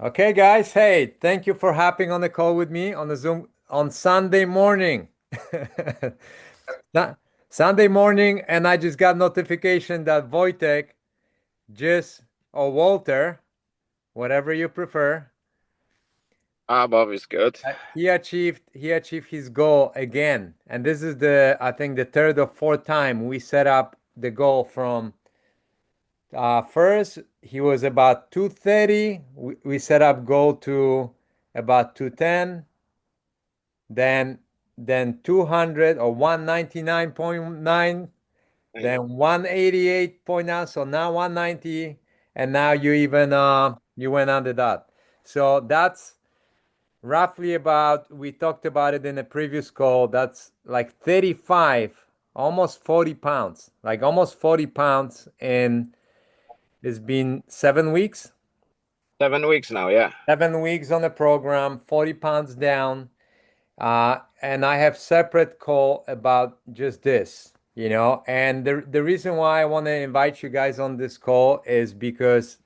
Okay, guys. Hey, thank you for hopping on the call with me on the Zoom on Sunday morning. Su- Sunday morning, and I just got notification that Wojtek just, or Walter, whatever you prefer, Bob is good. he achieved his goal again. And this is the I think the third or fourth time we set up the goal from first he was about 230. We set up goal to about 210. then then 200 or 199.9, Right. then 188.9, so now 190, and now you went under that. So that's roughly about, we talked about it in a previous call, that's like 35, almost 40 pounds, like almost 40 pounds in, it's been 7 weeks. 7 weeks now, yeah. 7 weeks on the program, 40 pounds down. And I have separate call about just this, And the reason why I want to invite you guys on this call is because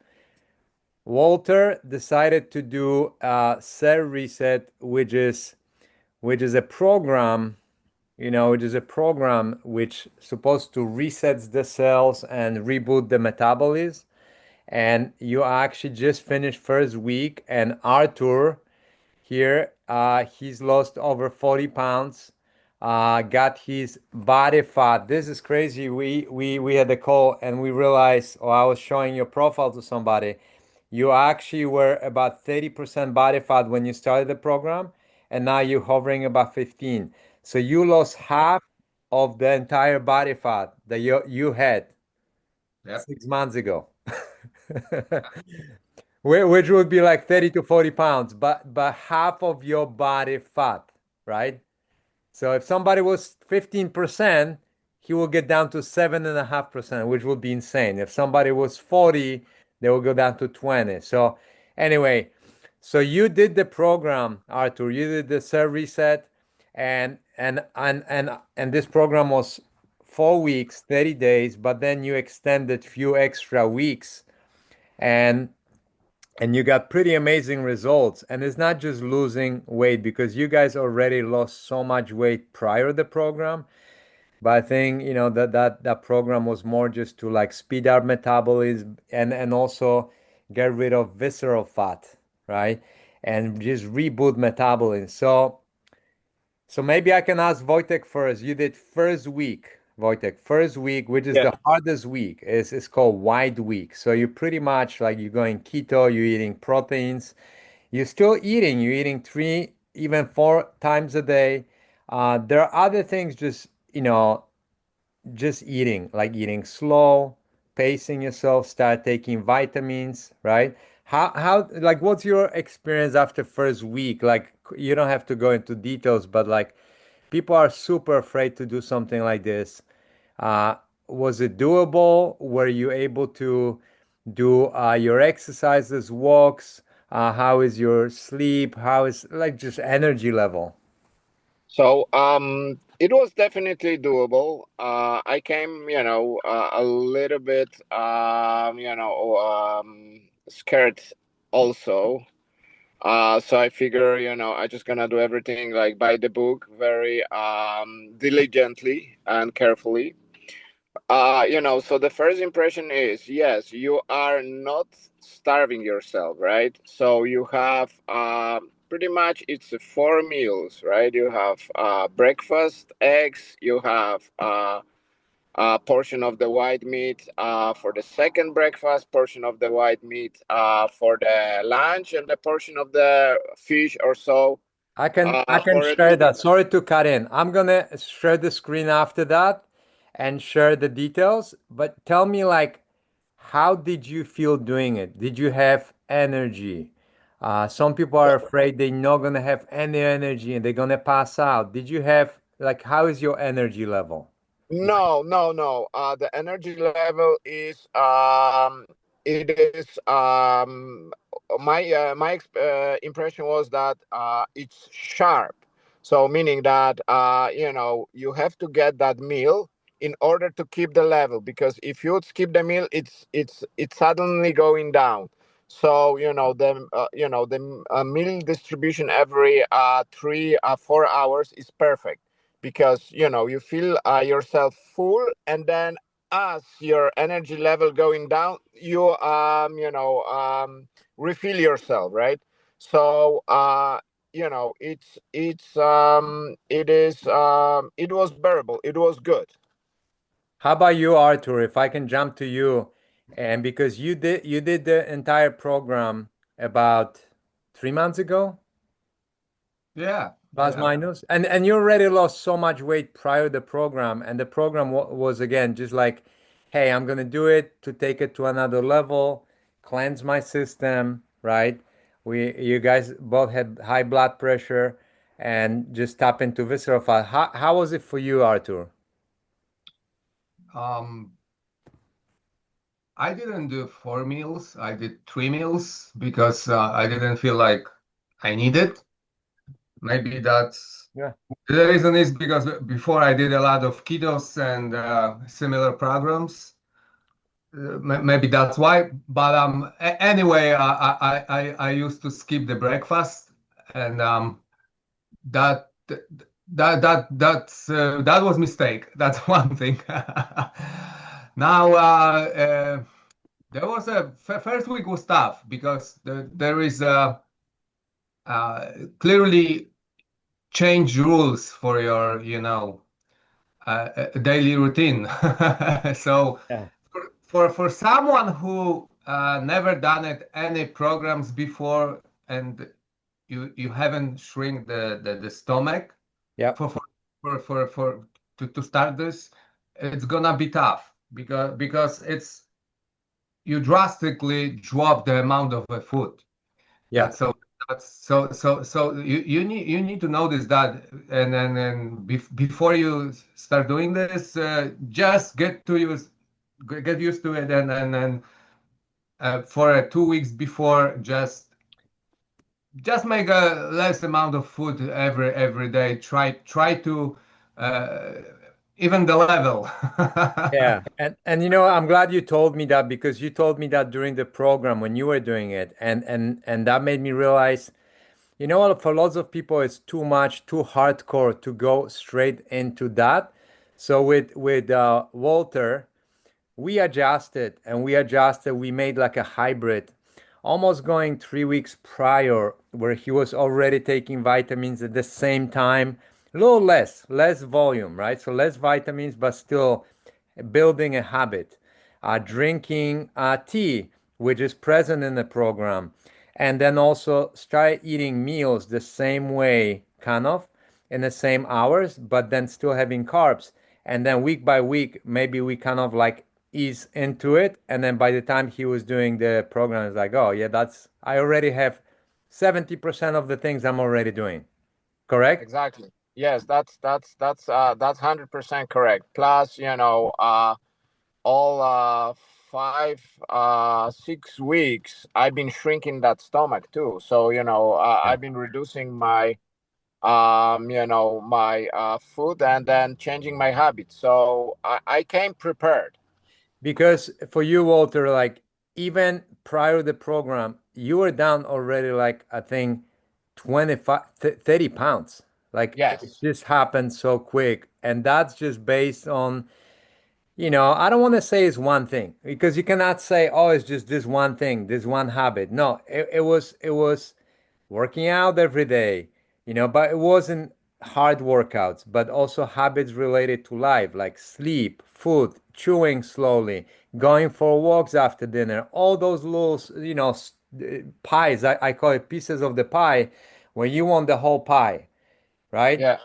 Walter decided to do Cell Reset, which is a program, which is a program which supposed to resets the cells and reboot the metabolism. And you actually just finished first week, and Arthur here. He's lost over 40 pounds. Got his body fat. This is crazy. We had a call and we realized, or I was showing your profile to somebody. You actually were about 30% body fat when you started the program, and now you're hovering about 15. So you lost half of the entire body fat that you had Yep. 6 months ago. Which would be like 30 to 40 pounds, but half of your body fat, right? So if somebody was 15%, he will get down to 7.5%, which would be insane. If somebody was 40, they will go down to 20. So anyway, so you did the program, Arthur. You did the cell reset, and this program was 4 weeks, 30 days, but then you extended few extra weeks, and you got pretty amazing results. And it's not just losing weight, because you guys already lost so much weight prior to the program. But I think that program was more just to like speed up metabolism, and also get rid of visceral fat, right? And just reboot metabolism. So maybe I can ask Wojtek first. You did first week, Wojtek, first week, which is Yeah. the hardest week. It's called wide week. So you're pretty much like you're going keto, you're eating proteins, you're still eating, you're eating three, even four times a day. There are other things, just eating, like eating slow, pacing yourself, start taking vitamins, right? Like, what's your experience after first week? Like, you don't have to go into details, but like, people are super afraid to do something like this. Uh, was it doable? Were you able to do your exercises, walks? How is your sleep? How is like just energy level? It was definitely doable. I came, a little bit, scared also. So I figure, I just gonna do everything like by the book, very diligently and carefully. So the first impression is, yes, you are not starving yourself, right? So you have pretty much it's 4 meals, right? You have breakfast, eggs, you have a portion of the white meat for the second breakfast, portion of the white meat for the lunch, and the portion of the fish or so I can for a share dinner. that. Sorry to cut in. I'm gonna share the screen after that and share the details. But tell me, like, how did you feel doing it? Did you have energy? Some people are afraid they're not gonna have any energy and they're gonna pass out. Did you have, like, how is your energy level? No, no, no. The energy level is it is my impression was that it's sharp. So meaning that you have to get that meal in order to keep the level, because if you skip the meal, it's suddenly going down. So the meal distribution every 3 4 hours is perfect, because you feel yourself full, and then as your energy level going down, you refill yourself, right? So it was bearable, it was good. How about you, Arthur? If I can jump to you, and because you did the entire program about 3 months ago, Yeah, plus yeah. minus, and you already lost so much weight prior to the program, and the program was again just like, hey, I'm gonna do it to take it to another level, cleanse my system, right? You guys both had high blood pressure, and just tap into visceral fat. How was it for you, Arthur? Um, I didn't do 4 meals. I did 3 meals because I didn't feel like I needed. Maybe that's Yeah. the reason is because before I did a lot of ketos and similar programs. Maybe that's why. But anyway, I used to skip the breakfast, and that that was mistake. That's one thing. Now there was a first week was tough because there is clearly change rules for your daily routine. So Yeah. for someone who never done it any programs before, and you haven't shrink the stomach Yep. for for to start this, it's gonna be tough because it's you drastically drop the amount of food. Yeah. That's so you need to notice that, and before you start doing this, just get used to it, and for 2 weeks before, just make a less amount of food every day. Try to uh, even the level. Yeah. And I'm glad you told me that because you told me that during the program when you were doing it. And that made me realize, for lots of people it's too much, too hardcore to go straight into that. So with Walter, we made like a hybrid, almost going 3 weeks prior, where he was already taking vitamins at the same time, a little less volume, right? So less vitamins, but still building a habit, drinking tea, which is present in the program, and then also start eating meals the same way, kind of in the same hours, but then still having carbs. And then week by week, maybe we kind of like ease into it. And then by the time he was doing the program, it's like, oh, yeah, I already have 70% of the things I'm already doing. Correct? Exactly. Yes, that's 100% correct. Plus, all 5 6 weeks I've been shrinking that stomach too. So Yeah. I've been reducing my food, and then changing my habits. So I came prepared. Because for you, Walter, like even prior to the program, you were down already, like I think 25, 30 pounds. Like it Yes. just happened so quick. And that's just based on, I don't want to say it's one thing because you cannot say, oh, it's just this one thing, this one habit. No, it was working out every day, but it wasn't hard workouts, but also habits related to life, like sleep, food, chewing slowly, going for walks after dinner, all those little, pies. I call it pieces of the pie when you want the whole pie, right? Yeah.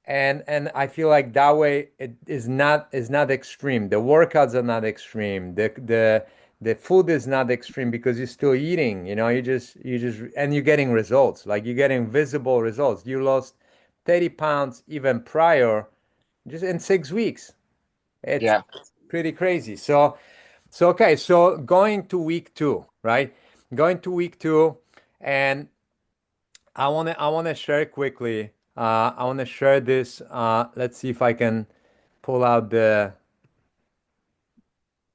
And I feel like that way it is not extreme. The workouts are not extreme. The food is not extreme because you're still eating. You just and you're getting results. Like you're getting visible results. You lost 30 pounds even prior, just in 6 weeks. It's Yeah. pretty crazy. So okay. So going to week two, right? Going to week two, and I wanna share quickly. I wanna share this. Let's see if I can pull out the.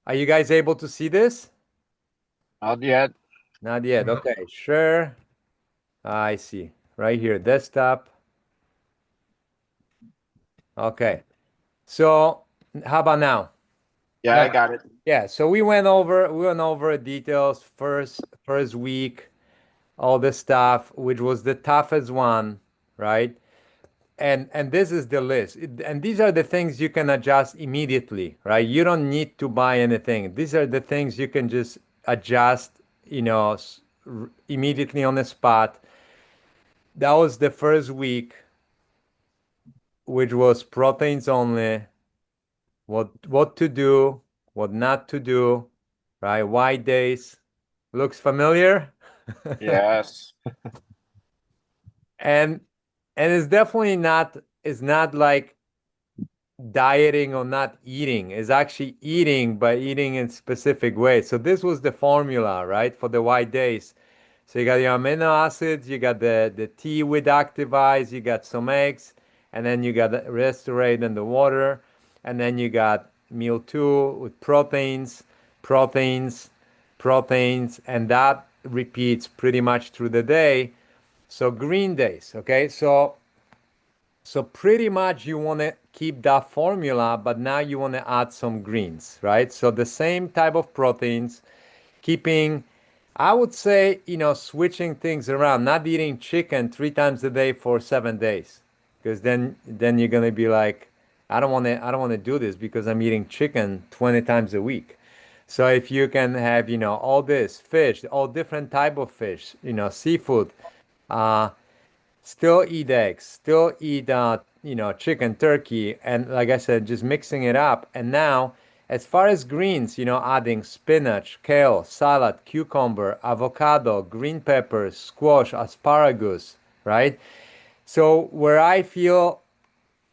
Are you guys able to see this? Not yet. Not yet. Okay, sure. I see. Right here, desktop. Okay. So how about now? Yeah, I Yeah. got it. Yeah, so we went over details first week, all this stuff, which was the toughest one, right? And this is the list. And these are the things you can adjust immediately, right? You don't need to buy anything. These are the things you can just adjust, immediately on the spot. That was the first week, which was proteins only, what to do, what not to do, right? White days. Looks familiar? Yes. And it's definitely not, it's not like dieting or not eating. It's actually eating, but eating in specific ways. So this was the formula, right, for the white days. So you got your amino acids, you got the tea with active ice, you got some eggs, and then you got the restorate in the water, and then you got meal two with proteins, proteins, and that repeats pretty much through the day. So green days, okay? So pretty much you want to keep that formula, but now you want to add some greens, right? So the same type of proteins, keeping, I would say, switching things around, not eating chicken 3 times a day for 7 days, because then you're gonna be like, I don't want to do this because I'm eating chicken 20 times a week. So if you can have, all this fish, all different type of fish, seafood, uh, still eat eggs, still eat chicken, turkey, and like I said, just mixing it up. And now, as far as greens, adding spinach, kale, salad, cucumber, avocado, green peppers, squash, asparagus, right? So where I feel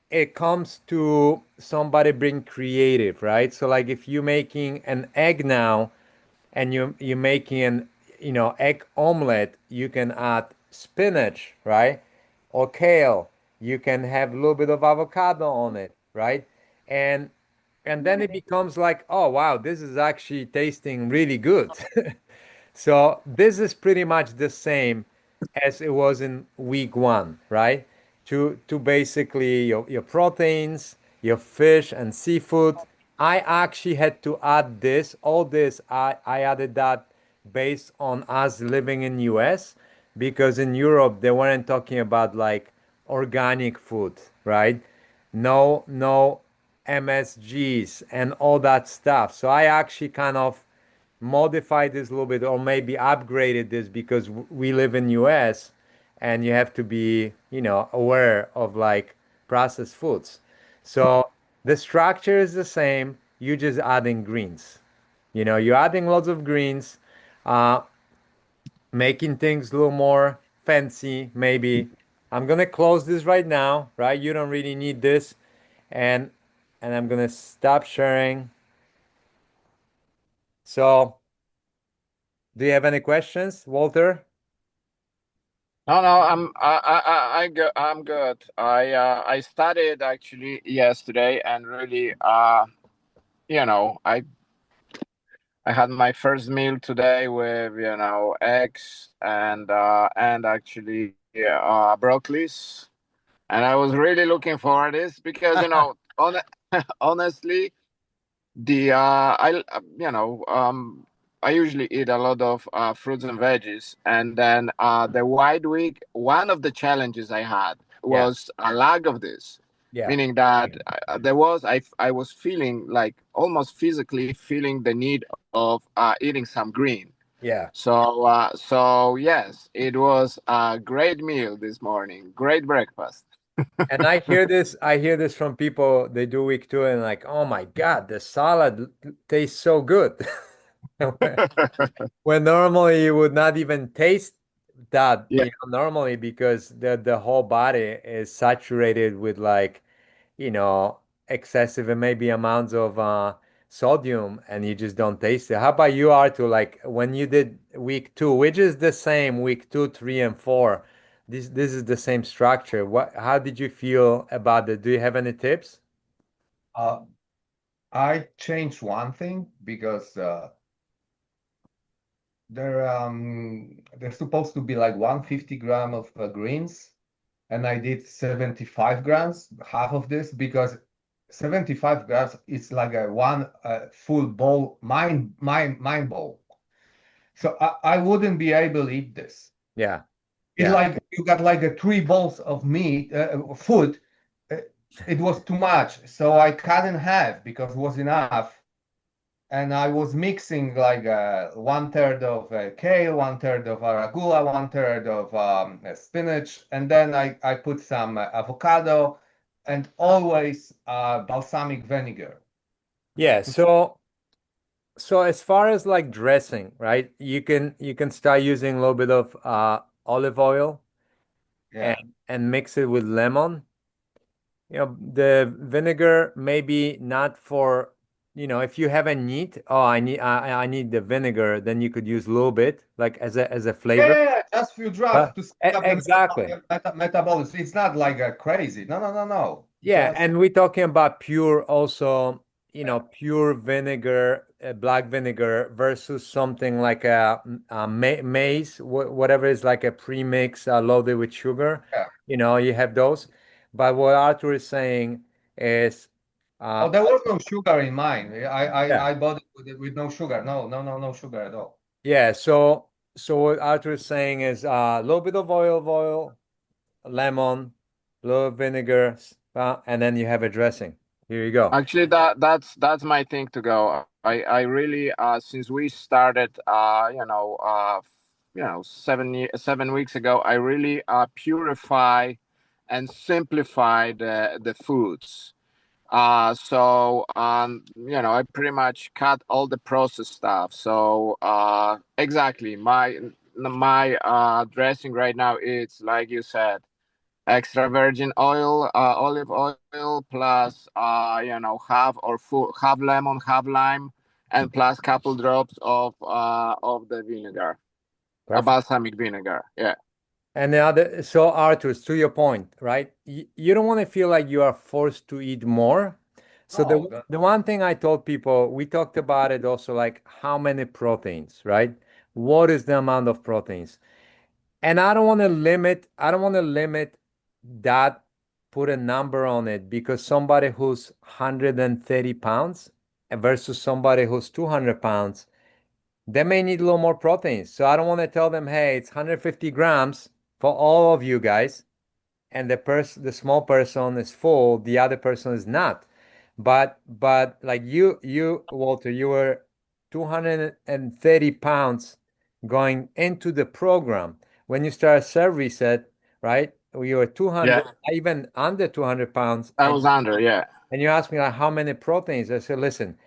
it comes to somebody being creative, right? So like if you're making an egg now and you're making an egg omelet, you can add spinach, right? Or kale. You can have a little bit of avocado on it, right? And and then it becomes like, oh wow, this is actually tasting really good. So this is pretty much the same as it was in week one, right? To basically your proteins, your fish and seafood. I actually had to add this, all this, I added that based on us living in US, because in Europe they weren't talking about like organic food, right? No MSGs and all that stuff. So I actually kind of modified this a little bit or maybe upgraded this because we live in US and you have to be, aware of like processed foods. So the structure is the same. You just adding greens. You're adding lots of greens, uh, making things a little more fancy, maybe. I'm gonna close this right now, right? You don't really need this. And I'm gonna stop sharing. So do you have any questions, Walter? No, no, I'm good. I studied actually yesterday, and really, I had my first meal today with eggs and actually broccolis, and I was really looking for this because honestly, the I usually eat a lot of fruits and veggies, and then the wide week, one of the challenges I had Yeah, was a lack of this, yeah, meaning that I was feeling like almost physically feeling the need of eating some green. yeah. So yes, it was a great meal this morning, great breakfast. And I hear this from people, they do week two and like, oh my God, the salad tastes so good. When normally you would not even taste that, Yeah. normally because the whole body is saturated with like, you know, excessive and maybe amounts of sodium and you just don't taste it. How about you, Artur? Like when you did week two, which is the same week two, three, and four. This is the same structure. How did you feel about it? Do you have any tips? Uh, I changed one thing because they're supposed to be like 150 gram of greens, and I did 75 grams, half of this, because 75 grams is like a one full bowl, mine bowl. So I wouldn't be able to eat this. Yeah. It Yeah. like you got like a three bowls of meat, food. Uh, it was too much, so I cut in half because it was enough. And I was mixing like one third of kale, one third of arugula, one third of spinach, and then I put some avocado and always balsamic vinegar. Yeah. So as far as like dressing, right? You can start using a little bit of olive oil and Yeah. mix it with lemon. The vinegar maybe not for, if you have a need, oh, I need the vinegar, then you could use a little bit like as a Yeah, flavor. yeah, yeah, just few drops to speed up the Exactly. metabolism. It's not like crazy. No, no, no, no. Yeah, Just and we're talking about pure also, yeah, pure vinegar, black vinegar versus something like a maize, whatever is like a premix loaded with sugar. yeah. You have those. But what Arthur is saying is, Oh, uh, there was no sugar in mine. yeah, I bought it with no sugar. No, no, no, no sugar at all. yeah. So what Arthur is saying is a little bit of oil, lemon, a little vinegar, and then you have a dressing. Here you go. Actually, that's my thing to go. I really since we started 7 weeks ago, I really purify and simplify the foods. I pretty much cut all the processed stuff. So exactly, my dressing right now, it's like you said, extra virgin oil, olive oil, plus half lemon, half lime, and plus couple drops of the vinegar, a Perfect. balsamic vinegar. Yeah, And the other, so Arthur, to your point, right? You don't want to feel like you are forced to eat more. So the No, the one thing I told people, we talked about it also, like how many proteins, right? What is the amount of proteins? And I don't want to limit that, put a number on it because somebody who's 130 pounds versus somebody who's 200 pounds, they may need a little more protein. So I don't want to tell them, hey, it's 150 grams for all of you guys, and the small person is full, the other person is not. But like you Walter, you were 230 pounds going into the program. When you start Serve Reset, right? You were yeah, 200, even under 200 pounds, I and was under. Yeah, you asked me like how many proteins. I said, listen,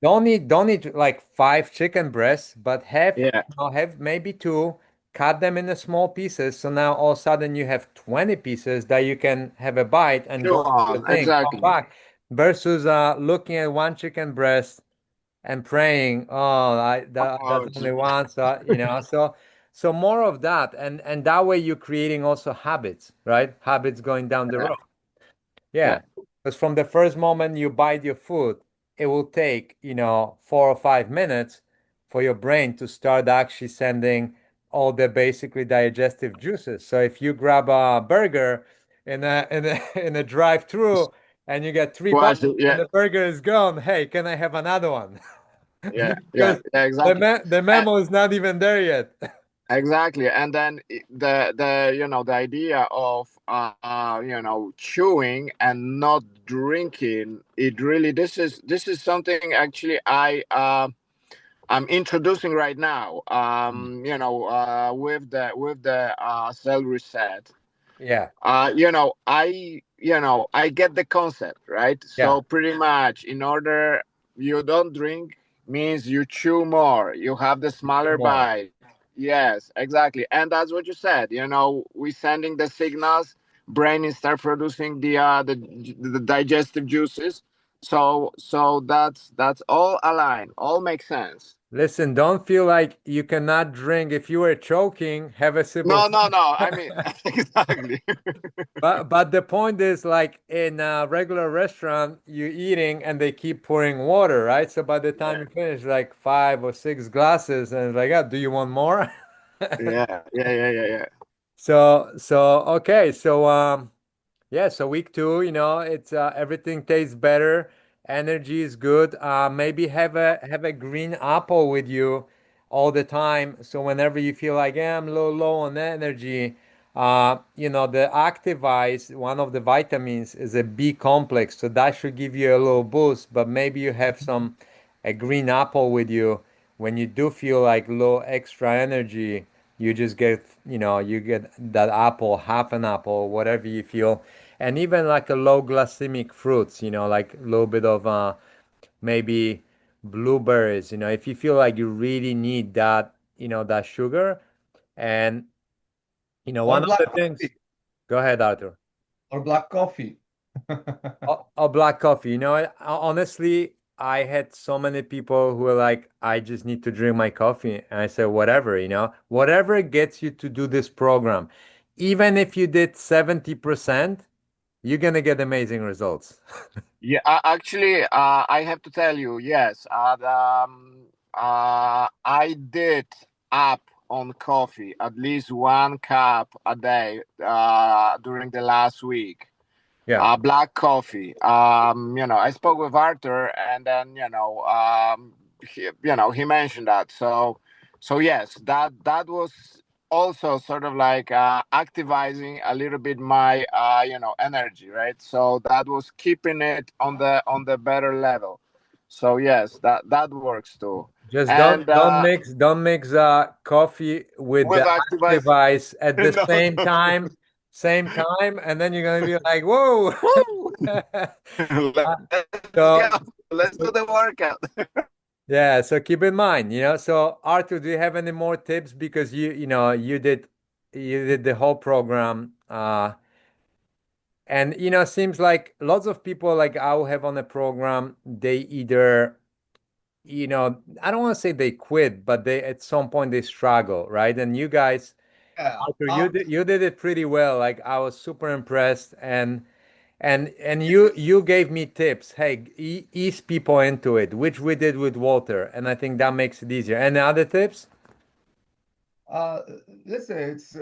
don't need like five chicken breasts, but yeah, have maybe two, cut them into small pieces. So now all of a sudden you have 20 pieces that you can have a bite and go go to on, the thing, come exactly. back. Versus looking at one chicken breast and praying, oh, that's Oh, only one. So more of that. And that way you're creating also habits, right? Habits going down the yeah, road. yeah. Yeah, because from the first moment you bite your food, it will take, 4 or 5 minutes for your brain to start actually sending all the basically digestive juices. So if you grab a burger in a drive-through and you get three bites Quite, and yeah, the burger is gone, hey, can I have another one? yeah, yeah, Because yeah, exactly. the memo is not even there yet. Exactly, and then the idea of chewing and not drinking, it really, this is something actually I'm introducing right now. With the cell reset. Yeah, I get the concept, right? yeah, So pretty much, in order you don't drink means you chew more, you have the smaller more. bite. Yes, exactly, and that's what you said. We sending the signals, brain is start producing the digestive juices. So that's all aligned, all makes sense. Listen, don't feel like you cannot drink. If you were choking, have a sip of. No, no, no. I mean, exactly. But the point is, like in a regular restaurant, you're eating and they keep pouring water, right? So by the time Yeah, you finish, like 5 or 6 glasses, and it's like, oh, do you want more? yeah, yeah, yeah, yeah, yeah. So okay, yeah, so week two, it's everything tastes better, energy is good. Maybe have a green apple with you all the time. So whenever you feel like, yeah, I'm a little low on energy, the Activize, one of the vitamins is a B complex, so that should give you a little boost. But maybe you have a green apple with you when you do feel like low extra energy. You just get that apple, half an apple, whatever you feel, and even like a low glycemic fruits, like a little bit of maybe blueberries, if you feel like you really need that, that sugar. And Or one of black the things. coffee. Go ahead, Arthur. Or black coffee. Or black coffee. Honestly, I had so many people who were like, I just need to drink my coffee. And I said, whatever, whatever gets you to do this program. Even if you did 70%, you're gonna get amazing results. Yeah, actually, I have to tell you, yes, I did up on coffee at least 1 cup a day during the last week. Yeah. Black coffee. I spoke with Arthur, and then he mentioned that. So yes, that was also sort of like activating a little bit my energy, right? So that was keeping it on the better level. So yes, that works too. Just And don't mix coffee with with the activate, Activize at the no, no, no. same time, and then you're gonna be like, whoa. Woo! Uh, Let's go. so, Let's do so the workout. yeah, so keep in mind, So Arthur, do you have any more tips? Because you did the whole program, and seems like lots of people like I'll have on the program, they either I don't want to say they quit, but they at some point they struggle, right? And you guys, Yeah. Arthur, you did it pretty well. Like I was super impressed, and you gave me tips. Hey, ease people into it, which we did with Walter, and I think that makes it easier. And the other tips? Uh, Listen, it's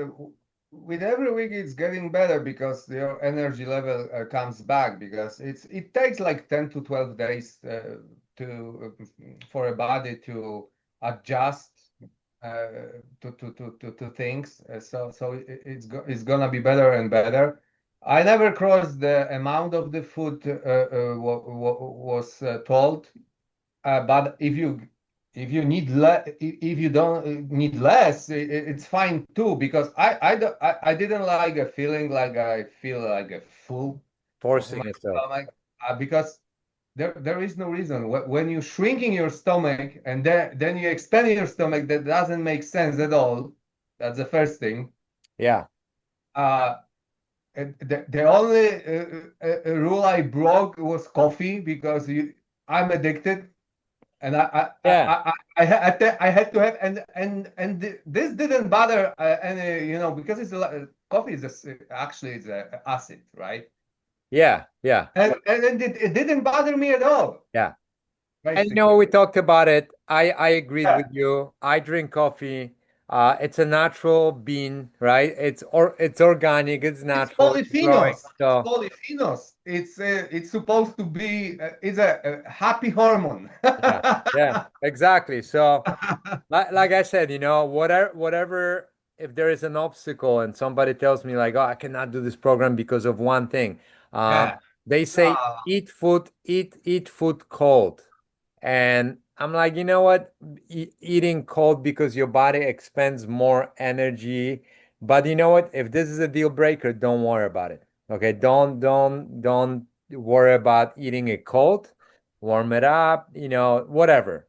with every week it's getting better because your energy level comes back because it takes like 10 to 12 days to for a body to adjust uh, to things. It's gonna be better and better. I never crossed the amount of the food was told, but if you if you don't need less, it's fine too. Because I didn't like a feeling like I feel like a full of Forcing my yourself. stomach because there is no reason. When you're shrinking your stomach and then you expand your stomach, that doesn't make sense at all. That's the first thing. Yeah. Uh, the only rule I broke was coffee because I'm addicted and Yeah. I had to have this didn't bother any because coffee is actually it's a acid, right? Yeah. Yeah. And it didn't bother me at all, Yeah. And basically. we talked about it. I agreed Yeah, with you. I drink coffee. It's a natural bean, right? It's organic. It's it's natural. It's growing. polyphenols. It's So polyphenols. It's supposed to be it's a happy hormone. yeah, yeah, exactly. So like I said, whatever, if there is an obstacle and somebody tells me like, oh, I cannot do this program because of one thing, Yeah. they say Uh, eat food cold. And I'm like, you know what? Eating cold because your body expends more energy. But you know what? If this is a deal breaker, don't worry about it. Okay, don't worry about eating it cold. Warm it up, whatever.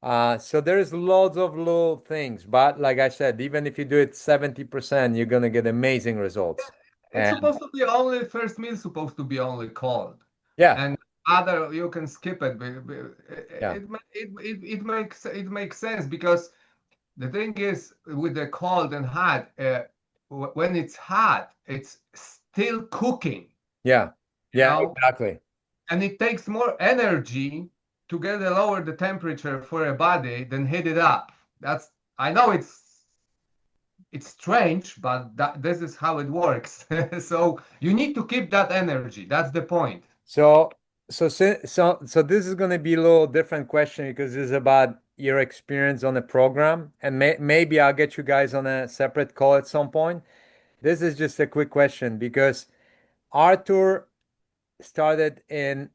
So there's loads of little things, but like I said, even if you do it 70%, you're gonna get amazing results. it's And supposed to be only first meal supposed to be only cold. yeah, And other you can skip it. Yeah. It makes sense because the thing is with the cold and hot, when it's hot, it's still cooking, Yeah. you Yeah, know, exactly. and it takes more energy to get a lower the temperature for a body than heat it up. That's I know it's strange, but this is how it works. So you need to keep that energy. That's the point. So, so this is going to be a little different question because this is about your experience on the program, and maybe I'll get you guys on a separate call at some point. This is just a quick question because Arthur started in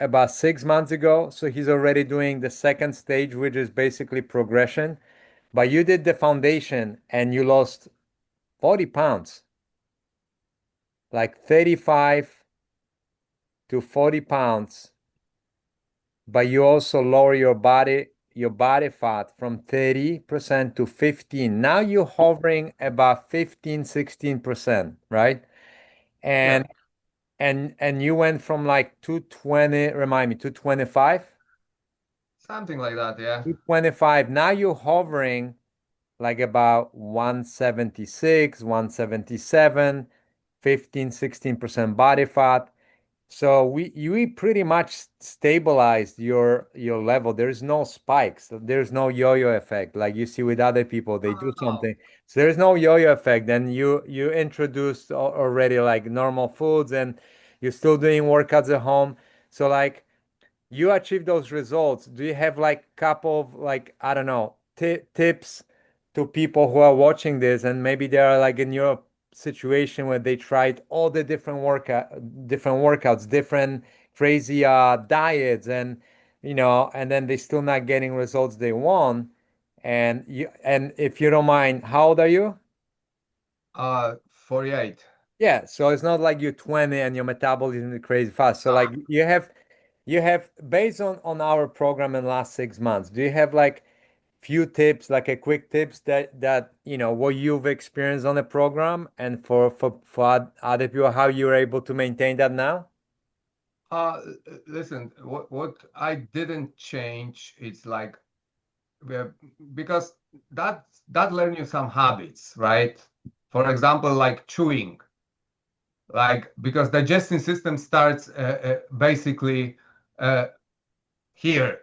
about 6 months ago, so he's already doing the second stage, which is basically progression. But you did the foundation and you lost 40 pounds, like 35 to 40 pounds, but you also lower your body fat from 30% to 15. Now you're hovering about 15, 16%, right? Yeah, And and you went from like 220, remind me, 225? something like that. Yeah. 225. Now you're hovering like about 176, 177, 15, 16% body fat. So we pretty much stabilized your level. There's no spikes. There's no yo-yo effect like you see with other people. They do Oh, something. So there's no yo-yo effect. Then you introduced already like normal foods and you're still doing workouts at home. So like you achieve those results, do you have like couple of like I don't know tips to people who are watching this and maybe they are like in your situation where they tried all the different workouts, different crazy diets, and and then they still not getting results they want. And if you don't mind, how old are you? 48. Yeah, so it's not like you're 20 and your metabolism is crazy fast. So like you have based on our program in the last 6 months, do you have like few tips, like a quick tips that what you've experienced on the program and for other people, how you're able to maintain that now? Listen, what I didn't change is like uh, because that learn you some habits, right? For example, like chewing, like because digestion system starts basically uh, here.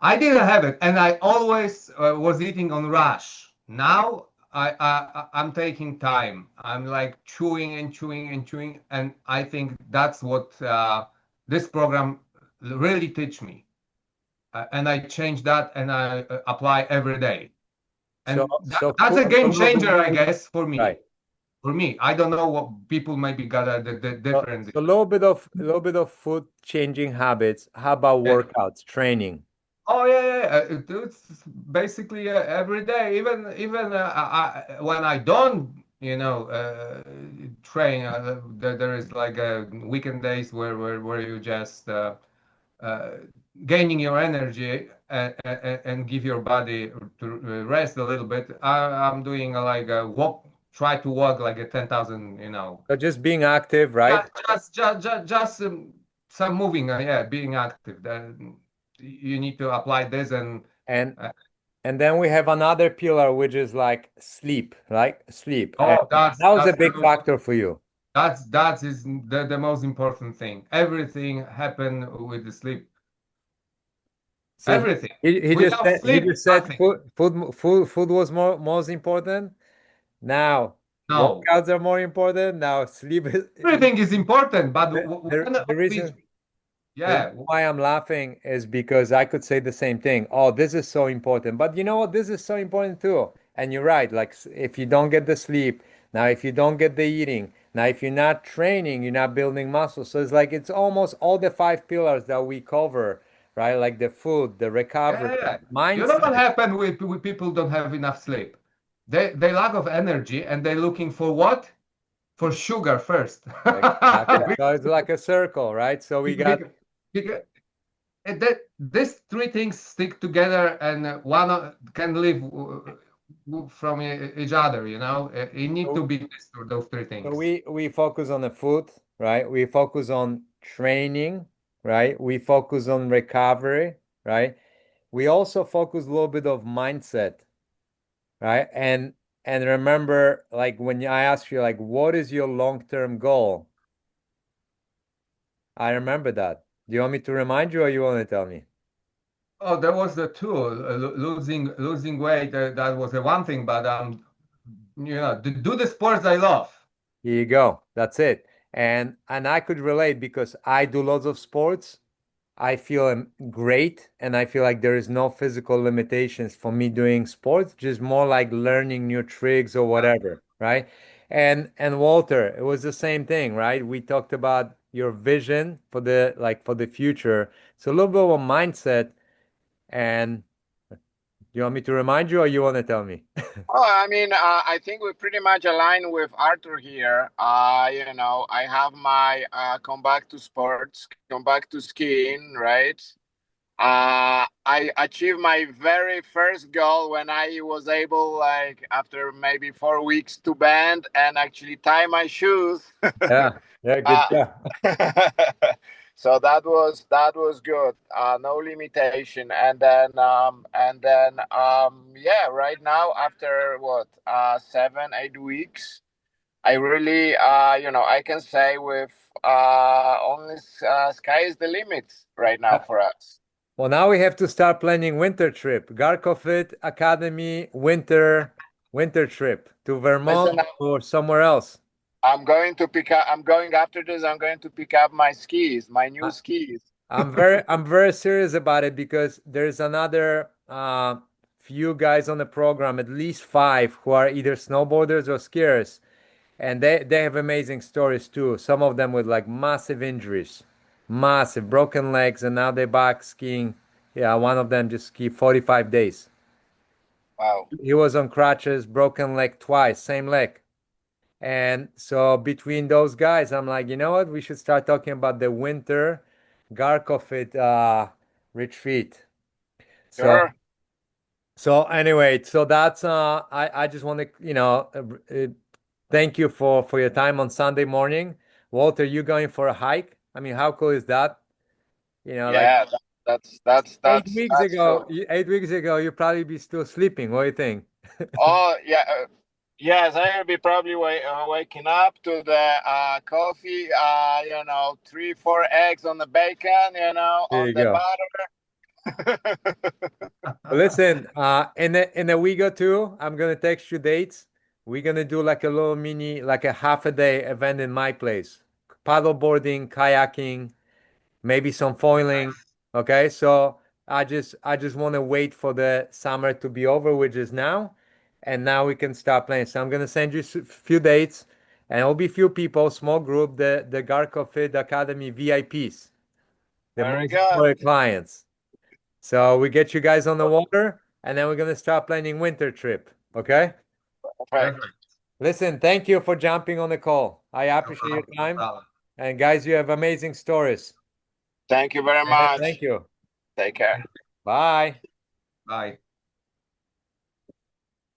I didn't have it, and I always was eating on rush. Now I'm taking time. I'm like chewing and chewing and chewing, and I think that's what this program really teach me. And I change that, and I apply every day. So And so that's food, a game food, changer, I guess, for right. me. For me, I don't know what people maybe got the different. So a little bit of food changing habits. How about workouts, training? Oh yeah, yeah, yeah. It's basically every day. Even when I don't, train, there is like weekend days where you just uh, gaining your energy and give your body to rest a little bit. I'm doing like a walk, try to walk like a 10,000, So just being active, right? just some moving. Yeah, being active. You need to apply this and. And uh, and then we have another pillar, which is like sleep, right? Sleep. And Oh, that's that was a that's big factor for you. that is the most important thing. Everything happen with the sleep. So he, Everything. he, he just Without said he sleep, just said nothing. food was most important. Now No. workouts are more important. Now sleep is Everything is important, but the, the, when the we, reason the reason yeah, why I'm laughing is because I could say the same thing. Oh, this is so important. But you know what? This is so important too. And you're right. Like if you don't get the sleep, now if you don't get the eating, now if you're not training, you're not building muscle. So it's like it's almost all the five pillars that we cover, right? Like the food, the recovery, yeah. You know what mindset. happened with people don't have enough sleep? They lack of energy and they're looking for what? For sugar first. Exactly. So it's like a circle, right? So we got Because, because these three things stick together and can live from each other, you need to so be those three so things. we focus on the food, right? We focus on training, right? We focus on recovery, right? We also focus a little bit of mindset, right? And remember, like when I ask you, like, what is your long-term goal? I remember that. Do you want me to remind you, or you want to tell me? Oh, that was the tool, losing weight. That was the one thing, but do the sports I love. Here you go. That's it. And I could relate because I do lots of sports. I feel great, and I feel like there is no physical limitations for me doing sports, just more like learning new tricks or whatever, right? And Walter, it was the same thing, right? We talked about your vision for the for the future. So a little bit of a mindset. And you want me to remind you, or you want to tell me? Oh, I mean, I think we pretty much align with Arthur here. I have my come back to sports, come back to skiing, right? I achieved my very first goal when I was able, like, after maybe 4 weeks, to bend and actually tie my shoes. Yeah, yeah, good uh, job. so that was good. No limitation, and then yeah, right now after what 7 8 weeks, I really I can say with only sky is the limit right now for us. Well, now we have to start planning winter trip. Garkofit Academy winter trip to Listen, Vermont or somewhere else. I'm going after this. I'm going to pick up my skis, my new I- skis. I'm very serious about it because there's another few guys on the program, at least five, who are either snowboarders or skiers, and they have amazing stories too. Some of them with like massive injuries, massive broken legs, and now they're back skiing. Yeah, one of them just skied 45 days. Wow. He was on crutches, broken leg twice, same leg. And so between those guys, I'm like, you know what? We should start talking about the winter Garkofit retreat. So Sure. anyway, so that's I just want to, thank you for your time on Sunday morning. Walter, you going for a hike? I mean, how cool is that? Like Yeah, that's 8 weeks ago, you probably be still sleeping. What do you think? Oh yeah, yes. I will be probably waking up to the coffee. 3 4 eggs on the bacon. There On you the go. butter. Well, listen, in a week or two, I'm gonna text you dates. We're gonna do like a little mini, like a half a day event in my place. Paddle boarding, kayaking, maybe some foiling. Nice. Okay, so I just want to wait for the summer to be over, which is now, and now we can start planning. So I'm gonna send you a few dates, and it'll be few people, small group, the Garco Fit Academy VIPs, the Very most good. loyal clients. So we get you guys on the water, and then we're gonna start planning winter trip. Okay? Perfect. Perfect. Listen, thank you for jumping on the call. I No appreciate your problem. No time. problem. And guys, you have amazing stories. Thank you very Thank much. Thank you. Take care. you. Bye. Bye.